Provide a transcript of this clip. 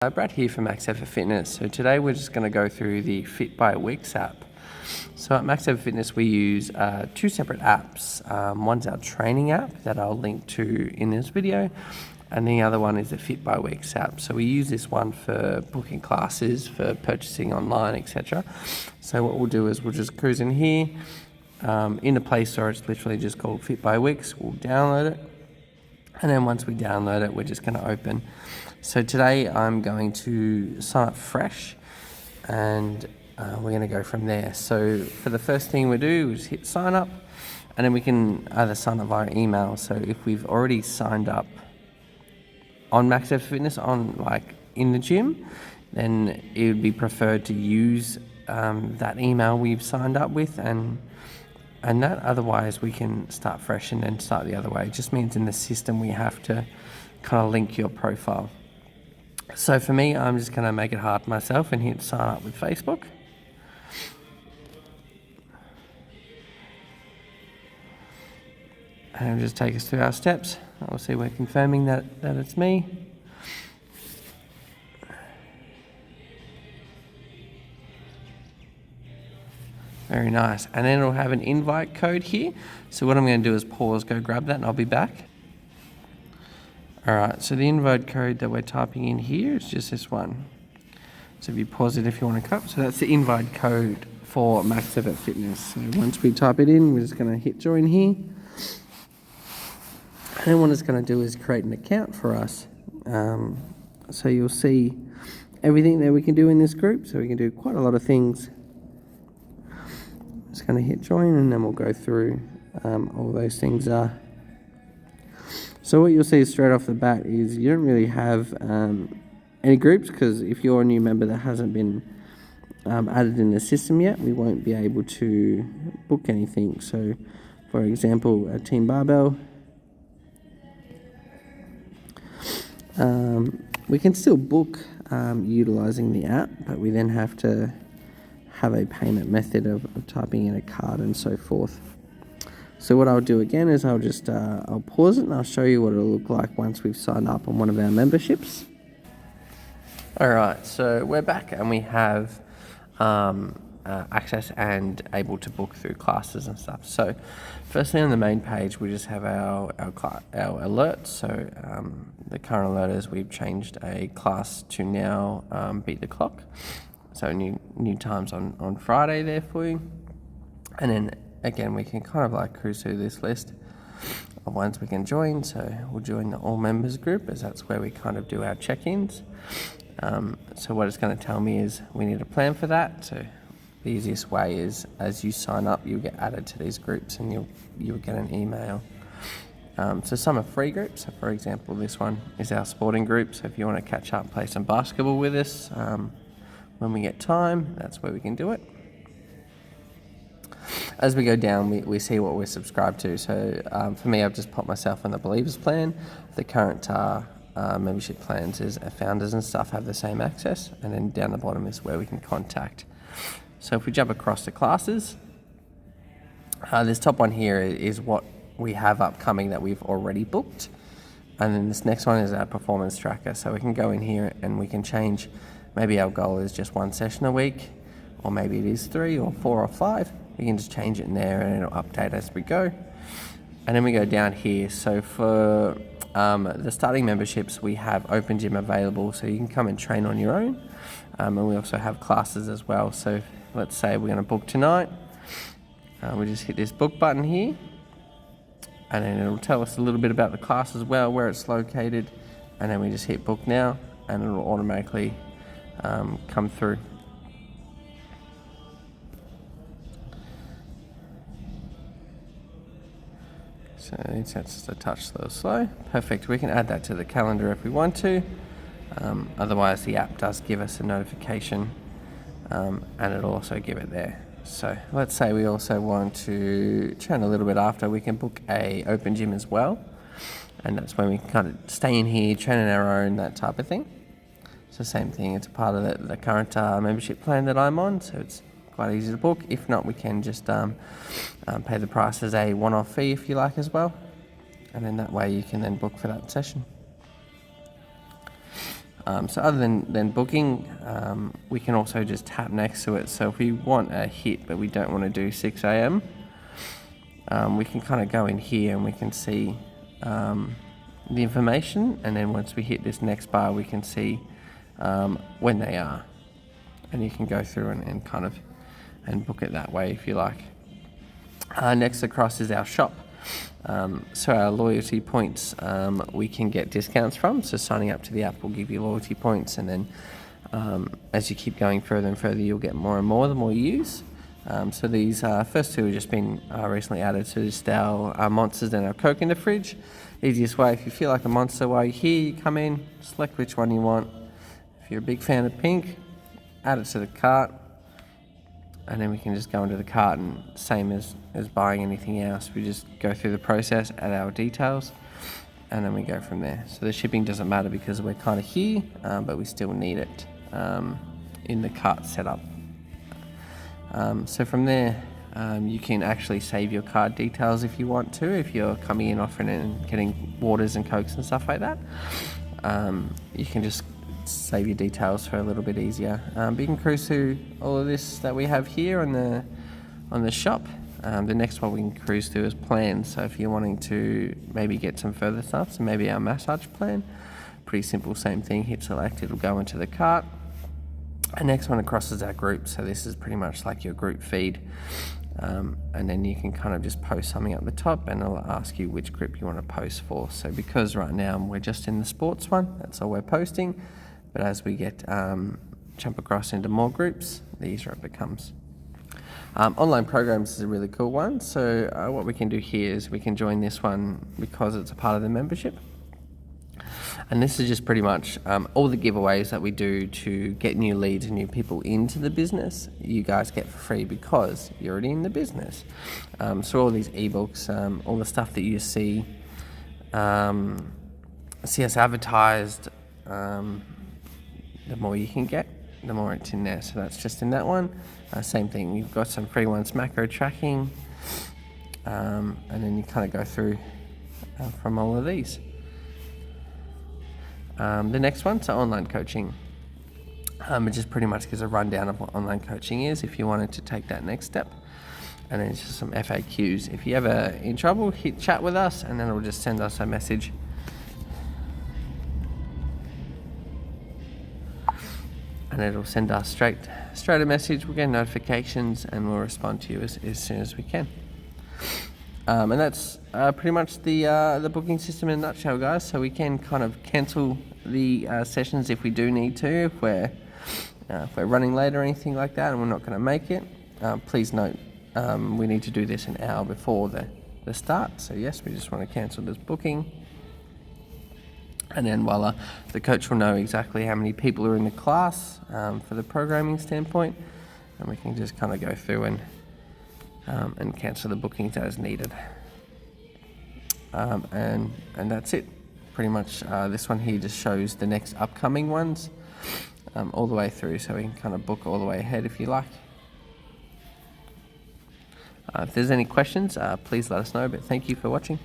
Brad here from Max Effort Fitness. So today we're just going to go through the Fit by Weeks app. So at Max Effort Fitness we use two separate apps. One's our training app that I'll link to in this video, and the other one is the Fit by Weeks app. So we use this one for booking classes, for purchasing online, etc. So what we'll do is we'll just cruise in here. In the Play Store it's literally just called Fit by Weeks. We'll download it, and then once we download it we're just going to open. So today I'm going to sign up fresh, and we're going to go from there. So for the first thing we do, we just hit sign up, and then we can either sign up via email. So if we've already signed up on Max Effort Fitness in the gym, then it would be preferred to use that email we've signed up with, and that. Otherwise we can start fresh and then start the other way. It just means in the system we have to kind of link your profile. So for me, I'm just going to make it hard myself and hit sign up with Facebook. And it'll just take us through our steps. Obviously we're confirming that it's me. Very nice. And then it'll have an invite code here. So what I'm going to do is pause, go grab that, and I'll be back. Alright, so the invite code that we're typing in here is just this one. So if you pause it if you want to cut. So that's the invite code for Max Effort Fitness. So once we type it in, we're just going to hit join here. And then what it's going to do is create an account for us. So you'll see everything that we can do in this group. So we can do quite a lot of things. Just going to hit join, and then we'll go through all those things. So what you'll see straight off the bat is you don't really have any groups, because if you're a new member that hasn't been added in the system yet, we won't be able to book anything. So for example, a Team Barbell, we can still book utilizing the app, but we then have to have a payment method of typing in a card and so forth. So what I'll do again is I'll pause it, and I'll show you what it'll look like once we've signed up on one of our memberships. Alright, so we're back and we have access and able to book through classes and stuff. So firstly on the main page we just have our alerts. So the current alert is we've changed a class to now beat the clock. So new times on Friday there for you. And then again, we can kind of cruise through this list of ones we can join. So we'll join the all members group, as that's where we kind of do our check-ins. So what it's going to tell me is we need a plan for that. So the easiest way is as you sign up, you'll get added to these groups, and you'll get an email. So some are free groups. So for example, this one is our sporting group. So if you want to catch up, play some basketball with us when we get time, that's where we can do it. As we go down, we see what we're subscribed to. So for me, I've just popped myself on the Believers plan. The current membership plans is founders and stuff have the same access, and then down the bottom is where we can contact. So if we jump across to classes, this top one here is what we have upcoming that we've already booked, and then this next one is our performance tracker. So we can go in here and we can change. Maybe our goal is just one session a week, or maybe it is 3 or 4 or 5. We can just change it in there and it'll update as we go. And then we go down here. So for the starting memberships, we have Open Gym available, so you can come and train on your own. And we also have classes as well. So let's say we're going to book tonight. We just hit this book button here, and then it'll tell us a little bit about the class as well, where it's located. And then we just hit book now, and it'll automatically come through. So it sets the touch a little slow. Perfect. We can add that to the calendar if we want to. Otherwise, the app does give us a notification, and it'll also give it there. So let's say we also want to train a little bit after. We can book a open gym as well, and that's when we can kind of stay in here, train on our own, that type of thing. So same thing. It's a part of the current membership plan that I'm on. So it's quite easy to book. If not, we can just pay the price as a one-off fee if you like as well, and then that way you can then book for that session. So other than booking, we can also just tap next to it. So if we want a hit but we don't want to do 6 a.m, we can kind of go in here and we can see the information, and then once we hit this next bar we can see when they are, and you can go through and kind of and book it that way if you like. Next across is our shop. So our loyalty points we can get discounts from, so signing up to the app will give you loyalty points, and then as you keep going further and further you'll get more and more the more you use. So these first two have just been recently added to just our monsters and our Coke in the fridge. Easiest way, if you feel like a monster while you're here, you come in, select which one you want. If you're a big fan of pink, add it to the cart, and then we can just go into the cart, and same as buying anything else, we just go through the process, add our details, and then we go from there. So the shipping doesn't matter because we're kind of here, but we still need it in the cart setup. So from there, you can actually save your card details if you want to, if you're coming in often and getting waters and Cokes and stuff like that. You can just save your details for a little bit easier. But you can cruise through all of this that we have here on the shop. The next one we can cruise through is plans. So if you're wanting to maybe get some further stuff, so maybe our massage plan, pretty simple, same thing, hit select, it'll go into the cart. And next one across is our group. So this is pretty much like your group feed. And then you can kind of just post something at the top and it'll ask you which group you want to post for. So because right now we're just in the sports one, that's all we're posting. But as we get jump across into more groups, the easier it becomes. Online programs is a really cool one. So what we can do here is we can join this one because it's a part of the membership. And this is just pretty much all the giveaways that we do to get new leads and new people into the business, you guys get for free because you're already in the business. So all these ebooks, all the stuff that you see us advertised, the more you can get, the more it's in there. So that's just in that one. Same thing, you've got some free ones, macro tracking, and then you kind of go through from all of these. The next one, so online coaching. It just pretty much gives a rundown of what online coaching is if you wanted to take that next step. And then it's just some FAQs. If you're ever in trouble, hit chat with us and then it'll just send us a message. And it'll send us straight a message. We'll get notifications and we'll respond to you as soon as we can. And that's pretty much the booking system in a nutshell, guys. So we can kind of cancel the sessions if we do need to, if we're running late or anything like that and we're not going to make it. Please note, we need to do this an hour before the start. So yes, we just want to cancel this booking. And then voila, the coach will know exactly how many people are in the class for the programming standpoint, and we can just kind of go through and cancel the bookings as needed. And that's it. Pretty much this one here just shows the next upcoming ones all the way through, so we can kind of book all the way ahead if you like. If there's any questions, please let us know, but thank you for watching.